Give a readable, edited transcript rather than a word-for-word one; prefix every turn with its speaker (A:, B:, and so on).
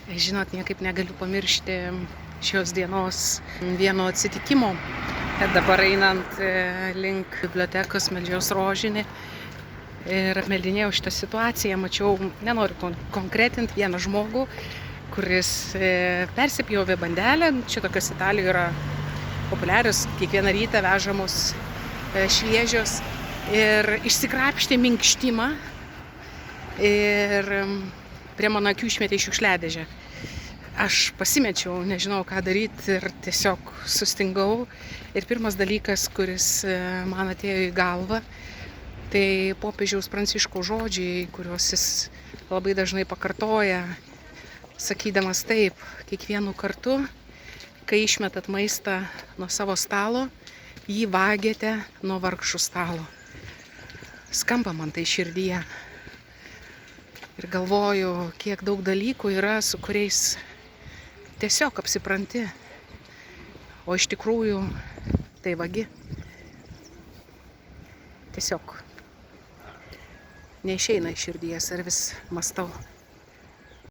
A: Žinot, niekaip negaliu pamiršti šios dienos vieno atsitikimo. Dabar einant link bibliotekos meldžiaus rožinį ir apmeldinėjau šitą situaciją, mačiau, nenoriu konkretinti, vieną žmogų, kuris persipjovė bandelę. Šitokios Italijoje yra populiarios, kiekvieną rytą vežamos šviežios, ir išsikrapštė minkštimą ir prie mano akių išmetė į šiukšliadėžę. Aš pasimečiau, nežinau ką daryti ir tiesiog sustingau. Ir pirmas dalykas, kuris man atėjo į galvą, tai popiežiaus Pranciškaus žodžiai, kuriuos jis labai dažnai pakartoja, sakydamas taip: kiekvienu kartu, kai išmetat maistą nuo savo stalo, jį vagiate nuo vargšų stalo. Skamba man tai širdyje. Ir galvoju, kiek daug dalykų yra, su kuriais tiesiog apsipranti, o iš tikrųjų tai vagi. Tiesiog neišeina iš širdies, ar vis mąstau.